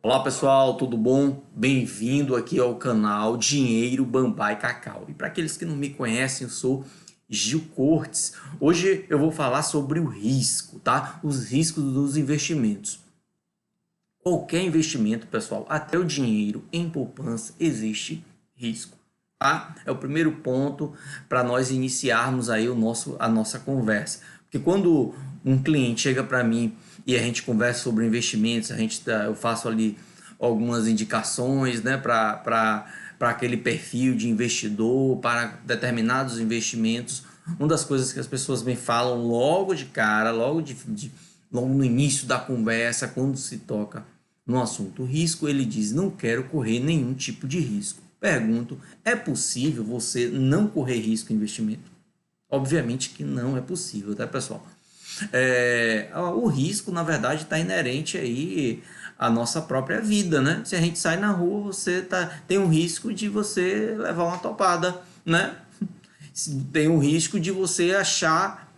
Olá pessoal, tudo bom? Bem-vindo aqui ao canal Dinheiro, Bambá e Cacau. E para aqueles que não me conhecem, eu sou Gil Cortes. Hoje eu vou falar sobre o risco, tá? Os riscos dos investimentos. Qualquer investimento, pessoal, até o dinheiro em poupança, existe risco, tá? É o primeiro ponto para nós iniciarmos aí a nossa conversa. Porque quando um cliente chega para mim e a gente conversa sobre investimentos, eu faço ali algumas indicações, né, para aquele perfil de investidor, para determinados investimentos. Uma das coisas que as pessoas me falam logo de cara, logo no início da conversa, quando se toca no assunto risco, ele diz: não quero correr nenhum tipo de risco. Pergunto: é possível você não correr risco em investimento? Obviamente que não é possível, tá, pessoal? O risco, na verdade, está inerente aí à nossa própria vida, né? Se a gente sai na rua, tem um risco de você levar uma topada, né? Tem um risco de você achar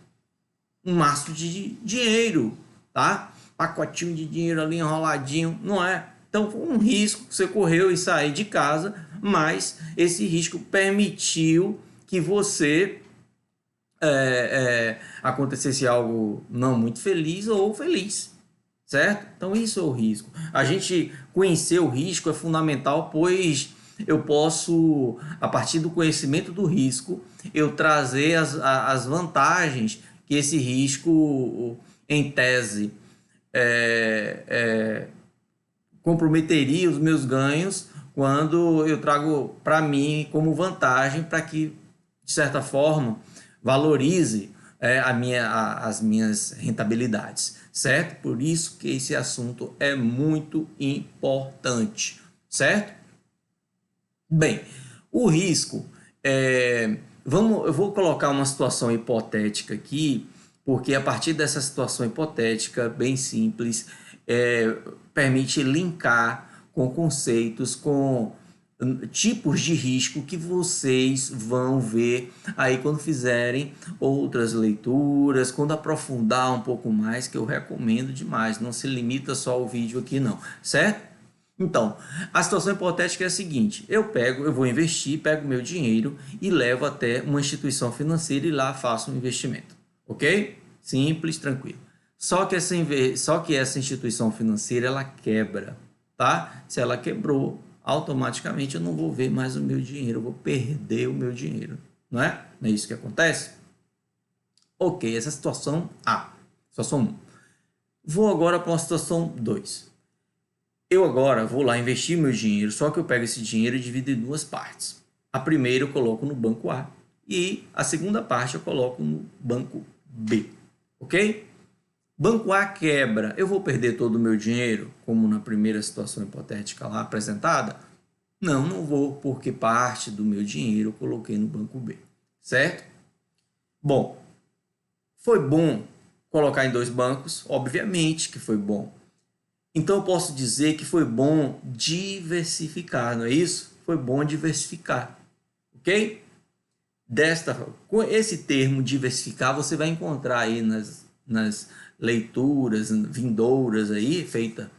um maço de dinheiro, tá? Pacotinho de dinheiro ali enroladinho, não é? Então foi um risco que você correu e saiu de casa, mas esse risco permitiu que você acontecesse algo não muito feliz ou feliz, certo? Então isso é o risco. A gente conhecer o risco é fundamental, pois eu posso, a partir do conhecimento do risco, eu trazer as vantagens que esse risco, em tese, é, é, comprometeria os meus ganhos quando eu trago para mim como vantagem para que, de certa forma, valorize as minhas rentabilidades, certo? Por isso que esse assunto é muito importante, certo? Bem, o risco, eu vou colocar uma situação hipotética aqui, porque a partir dessa situação hipotética, bem simples, permite linkar com conceitos, com tipos de risco que vocês vão ver aí quando fizerem outras leituras, quando aprofundar um pouco mais, que eu recomendo demais, não se limita só ao vídeo aqui não, certo? Então, a situação hipotética é a seguinte: eu vou investir, pego meu dinheiro e levo até uma instituição financeira e lá faço um investimento, ok? Simples, tranquilo. Só que essa instituição financeira, ela quebra, tá? Se ela quebrou, automaticamente eu não vou ver mais o meu dinheiro, eu vou perder o meu dinheiro, não é? Não é isso que acontece? Ok, essa é a situação A, situação 1. Vou agora para uma situação 2. Eu agora vou lá investir meu dinheiro, só que eu pego esse dinheiro e divido em duas partes. A primeira eu coloco no banco A e a segunda parte eu coloco no banco B, ok? Banco A quebra, eu vou perder todo o meu dinheiro, como na primeira situação hipotética lá apresentada? Não, não vou, porque parte do meu dinheiro eu coloquei no banco B, certo? Bom, foi bom colocar em dois bancos? Obviamente que foi bom. Então eu posso dizer que foi bom diversificar, não é isso? Foi bom diversificar, ok? Com esse termo diversificar, você vai encontrar aí nas leituras vindouras aí, feita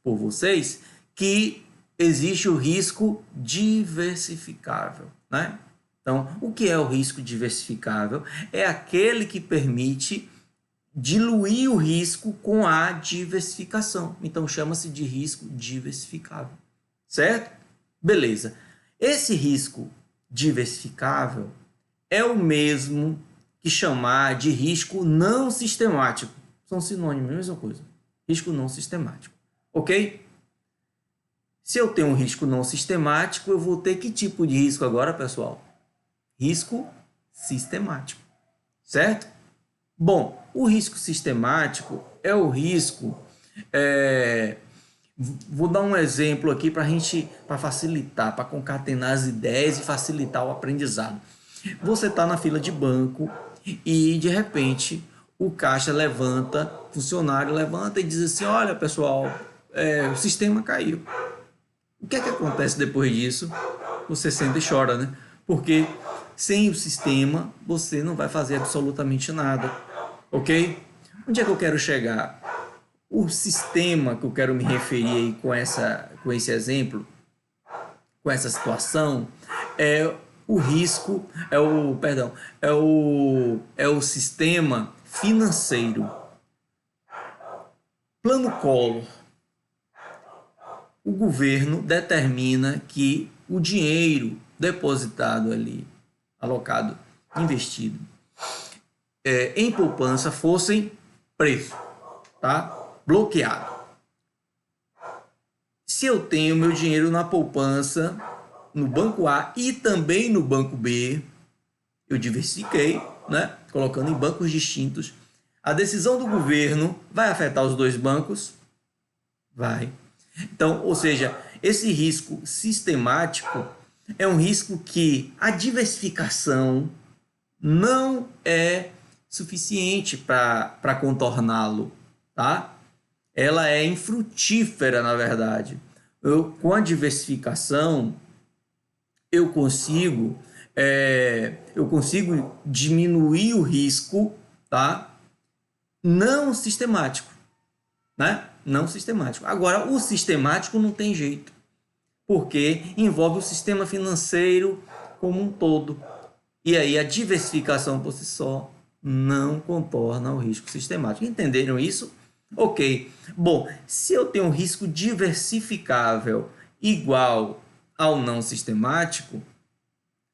por vocês, que existe o risco diversificável, né? Então, o que é o risco diversificável? É aquele que permite diluir o risco com a diversificação. Então, chama-se de risco diversificável, certo? Beleza. Esse risco diversificável é o mesmo que chamar de risco não sistemático. São sinônimos, a mesma coisa. Risco não sistemático, ok? Se eu tenho um risco não sistemático, eu vou ter que tipo de risco agora, pessoal? Risco sistemático, certo? Bom, o risco sistemático é o risco... Vou dar um exemplo aqui para facilitar, para concatenar as ideias e facilitar o aprendizado. Você está na fila de banco e, de repente, o caixa levanta, o funcionário levanta e diz assim: olha, pessoal, o sistema caiu. O que é que acontece depois disso? Você sente e chora, né? Porque sem o sistema, você não vai fazer absolutamente nada, ok? Onde é que eu quero chegar? O sistema que eu quero me referir aí com esse exemplo, com essa situação, é o risco, é o sistema financeiro. Plano Collor. O governo determina que o dinheiro depositado ali, alocado, investido em poupança fossem preso, tá? Bloqueado. Se eu tenho meu dinheiro na poupança, no banco A e também no banco B, eu diversifiquei, né? Colocando em bancos distintos. A decisão do governo vai afetar os dois bancos? Vai. Então, ou seja, esse risco sistemático é um risco que a diversificação não é suficiente para contorná-lo, tá? Ela é infrutífera, na verdade. Com a diversificação, eu consigo diminuir o risco, tá? Não sistemático, né? Não sistemático. Agora, o sistemático não tem jeito, porque envolve o sistema financeiro como um todo. E aí a diversificação por si só não contorna o risco sistemático. Entenderam isso? Ok. Bom, se eu tenho um risco diversificável igual ao não sistemático,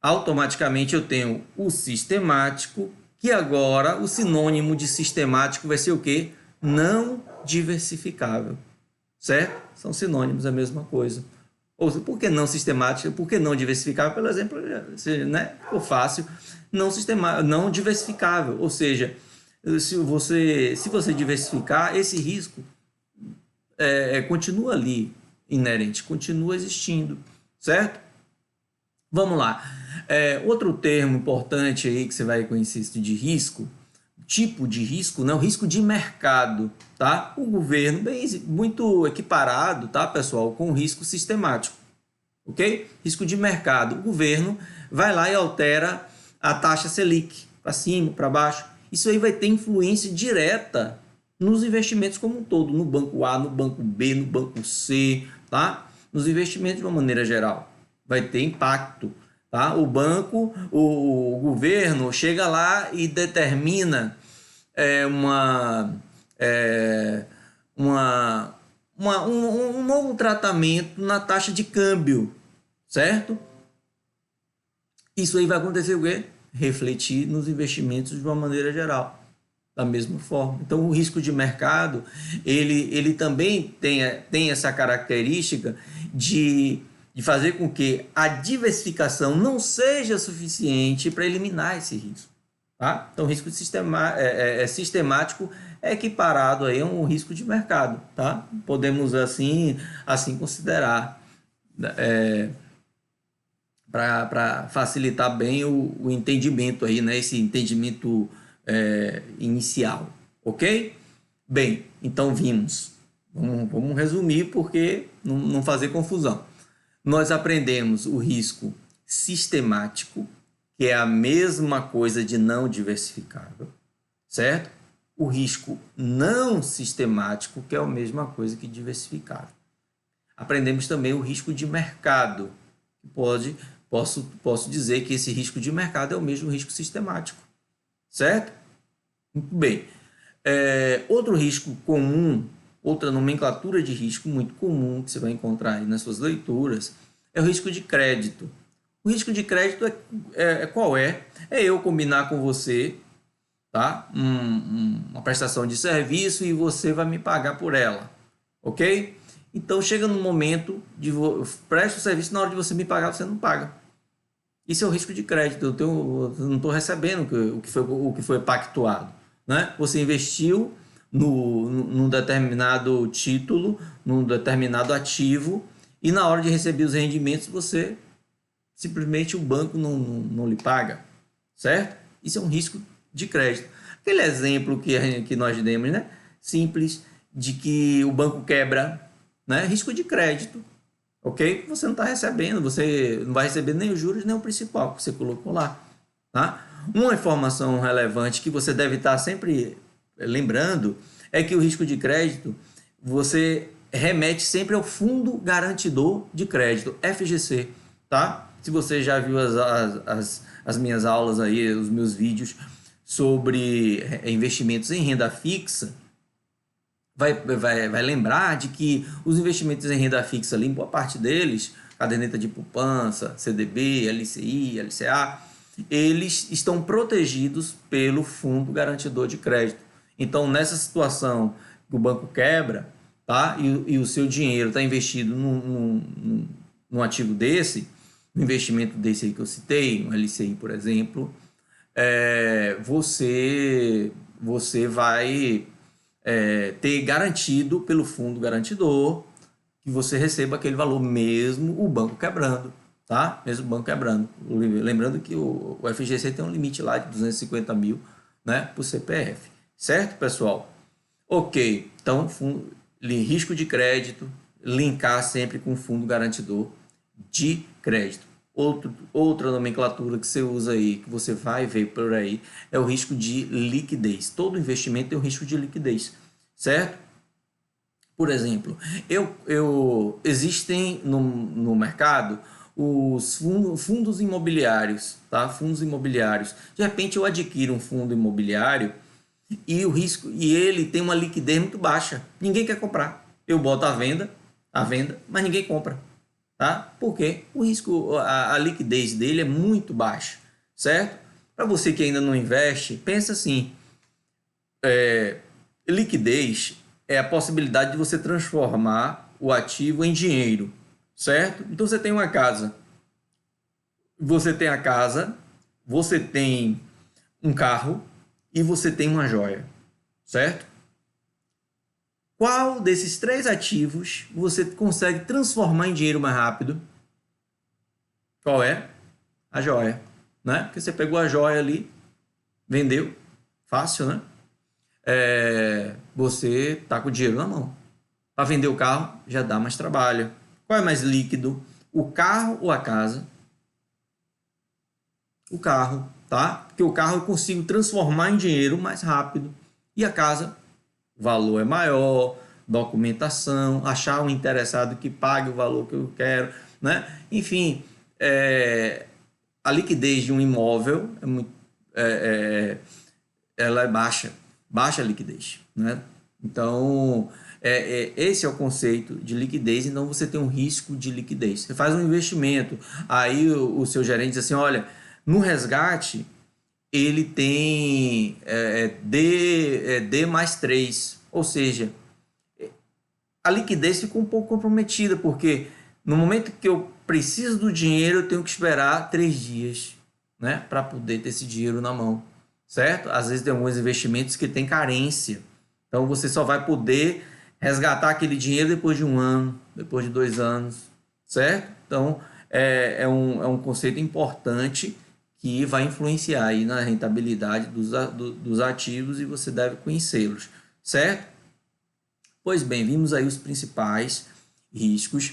automaticamente eu tenho o sistemático, que agora o sinônimo de sistemático vai ser o quê? Não diversificável, certo? São sinônimos, a mesma coisa. Ou seja, por que não sistemático? Por que não diversificável? Pelo exemplo, né? Ficou fácil. Não diversificável, ou seja, se você diversificar, esse risco continua ali, inerente, continua existindo, certo? Vamos lá. Outro termo importante aí que você vai conhecer de risco, tipo de risco, né? O risco de mercado, tá? O governo, muito equiparado, tá, pessoal, com o risco sistemático, ok? Risco de mercado. O governo vai lá e altera a taxa Selic para cima, para baixo. Isso aí vai ter influência direta nos investimentos como um todo, no banco A, no banco B, no banco C, tá? Nos investimentos de uma maneira geral. Vai ter impacto. Tá? O governo chega lá e determina um novo tratamento na taxa de câmbio, certo? Isso aí vai acontecer o quê? Refletir nos investimentos de uma maneira geral, da mesma forma. Então, o risco de mercado, ele também tem essa característica de fazer com que a diversificação não seja suficiente para eliminar esse risco. Tá? Então, o risco sistemático é equiparado aí a um risco de mercado. Tá? Podemos assim considerar, para facilitar bem o entendimento aí, né? Esse entendimento inicial. Ok? Bem, então vimos. Vamos resumir porque não fazer confusão. Nós aprendemos o risco sistemático, que é a mesma coisa de não diversificável, certo? O risco não sistemático, que é a mesma coisa que diversificável. Aprendemos também o risco de mercado. Posso dizer que esse risco de mercado é o mesmo risco sistemático, certo? Muito bem. Outro risco comum, outra nomenclatura de risco muito comum que você vai encontrar aí nas suas leituras é o risco de crédito. O risco de crédito qual é? É eu combinar com você, tá? Uma prestação de serviço e você vai me pagar por ela, ok? Então chega no momento de presta o serviço, na hora de você me pagar, você não paga. Isso é o risco de crédito. Eu não estou recebendo o que foi pactuado, né? Você investiu num determinado título, num determinado ativo, e na hora de receber os rendimentos, simplesmente o banco não lhe paga, certo? Isso é um risco de crédito. Aquele exemplo que nós demos, né? Simples, de que o banco quebra, né? Risco de crédito, ok? Você não está recebendo, você não vai receber nem os juros, nem o principal que você colocou lá, tá? Uma informação relevante que você deve estar sempre lembrando é que o risco de crédito, você remete sempre ao Fundo Garantidor de Crédito, FGC, tá? Se você já viu as minhas aulas aí, os meus vídeos sobre investimentos em renda fixa, vai lembrar de que os investimentos em renda fixa ali, boa parte deles, caderneta de poupança, CDB, LCI, LCA, eles estão protegidos pelo Fundo Garantidor de Crédito. Então, nessa situação que o banco quebra, tá? E o seu dinheiro está investido num ativo desse, um investimento desse aí que eu citei, um LCI, por exemplo, você vai ter garantido pelo fundo garantidor que você receba aquele valor mesmo o banco quebrando, tá? Mesmo o banco quebrando. Lembrando que o FGC tem um limite lá de 250 mil, né, por CPF. Certo, pessoal? Ok, então risco de crédito, linkar sempre com fundo garantidor de crédito. Outra nomenclatura que você usa aí, que você vai ver por aí, é o risco de liquidez. Todo investimento tem um risco de liquidez, certo? Por exemplo, existem no mercado os fundos imobiliários, tá? Fundos imobiliários. De repente eu adquiro um fundo imobiliário e o risco ele tem uma liquidez muito baixa. Ninguém quer comprar. Eu boto à venda, mas ninguém compra, tá? Porque o risco, a liquidez dele é muito baixa, certo? Para você que ainda não investe, pensa assim: liquidez é a possibilidade de você transformar o ativo em dinheiro, certo? Então você tem uma casa, você tem a casa, você tem um carro e você tem uma joia, certo? Qual desses três ativos você consegue transformar em dinheiro mais rápido? Qual é? A joia, né? Porque você pegou a joia ali, vendeu, fácil, né? Você tá com o dinheiro na mão. Para vender o carro já dá mais trabalho. Qual é mais líquido? O carro ou a casa? O carro, tá? Porque o carro eu consigo transformar em dinheiro mais rápido. E a casa, o valor é maior, documentação, achar um interessado que pague o valor que eu quero, né? Enfim, a liquidez de um imóvel ela é baixa liquidez, né? Então, esse é o conceito de liquidez, então você tem um risco de liquidez. Você faz um investimento, aí o seu gerente diz assim, olha, no resgate, ele tem D mais 3, ou seja, a liquidez ficou um pouco comprometida, porque no momento que eu preciso do dinheiro, eu tenho que esperar 3 dias, né, para poder ter esse dinheiro na mão, certo? Às vezes tem alguns investimentos que tem carência, então você só vai poder resgatar aquele dinheiro depois de 1 ano, depois de 2 anos, certo? Então é um conceito importante que vai influenciar aí na rentabilidade dos ativos e você deve conhecê-los, certo? Pois bem, vimos aí os principais riscos.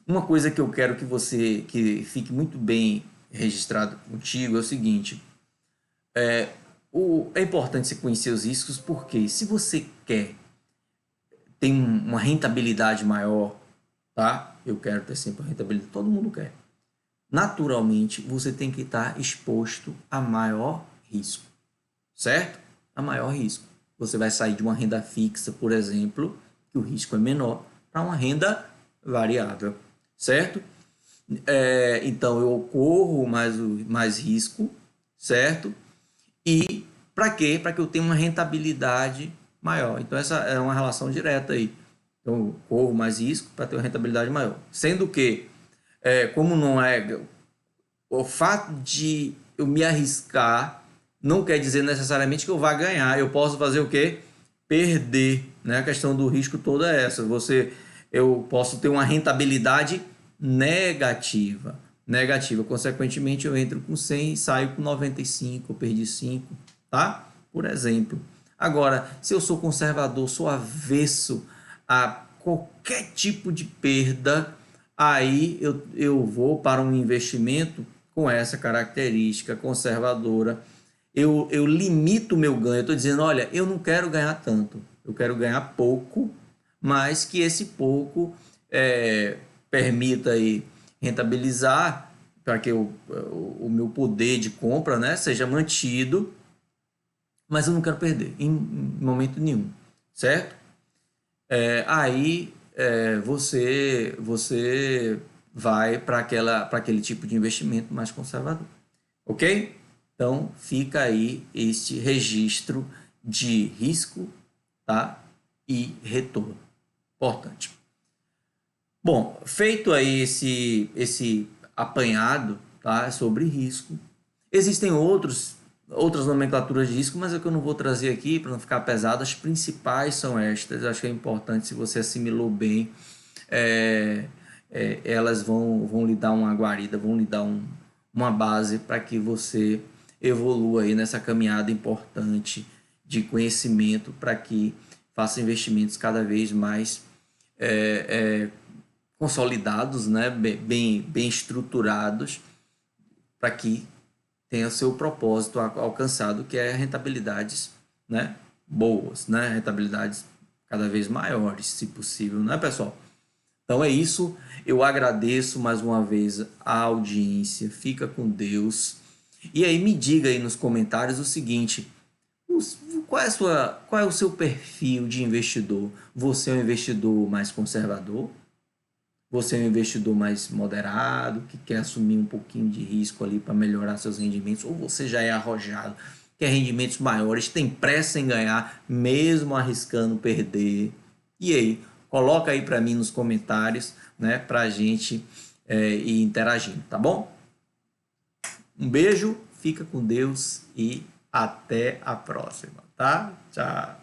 Uma coisa que eu quero que fique muito bem registrado contigo é o seguinte: é importante você conhecer os riscos, porque se você quer ter uma rentabilidade maior, tá? Eu quero ter sempre uma rentabilidade, todo mundo quer. Naturalmente, você tem que estar exposto a maior risco, certo? A maior risco. Você vai sair de uma renda fixa, por exemplo, que o risco é menor, para uma renda variável, certo? Então, eu corro mais risco, certo? E para quê? Para que eu tenha uma rentabilidade maior. Então, essa é uma relação direta aí. Então, eu corro mais risco para ter uma rentabilidade maior. Sendo que, como não é... O fato de eu me arriscar não quer dizer necessariamente que eu vá ganhar. Eu posso fazer o quê? Perder, né? A questão do risco toda é essa. Eu posso ter uma rentabilidade negativa. Consequentemente, eu entro com 100 e saio com 95, eu perdi 5, tá? Por exemplo. Agora, se eu sou conservador, sou avesso a qualquer tipo de perda, aí eu vou para um investimento com essa característica conservadora. Eu limito o meu ganho. Eu estou dizendo, olha, eu não quero ganhar tanto. Eu quero ganhar pouco, mas que esse pouco permita aí rentabilizar para que o meu poder de compra, né, seja mantido, mas eu não quero perder em momento nenhum, certo? Aí você vai para aquele tipo de investimento mais conservador, ok? Então fica aí este registro de risco, tá? E retorno, importante. Bom, feito aí esse apanhado, tá, sobre risco, existem outras nomenclaturas de risco, mas é que eu não vou trazer aqui para não ficar pesado. As principais são estas. Acho que é importante, se você assimilou bem, elas vão lhe dar uma guarida, vão lhe dar uma base para que você evolua aí nessa caminhada importante de conhecimento, para que faça investimentos cada vez mais consolidados, né? Bem estruturados, para que tenha o seu propósito alcançado, que é rentabilidades, né, boas, né, rentabilidades cada vez maiores, se possível, né, pessoal? Então é isso, eu agradeço mais uma vez a audiência, fica com Deus. E aí me diga aí nos comentários o seguinte: qual é o seu perfil de investidor? Você é um investidor mais conservador? Você é um investidor mais moderado, que quer assumir um pouquinho de risco ali para melhorar seus rendimentos, ou você já é arrojado, quer rendimentos maiores, tem pressa em ganhar, mesmo arriscando perder? E aí, coloca aí para mim nos comentários, né, para a gente ir interagindo, tá bom? Um beijo, fica com Deus e até a próxima, tá? Tchau!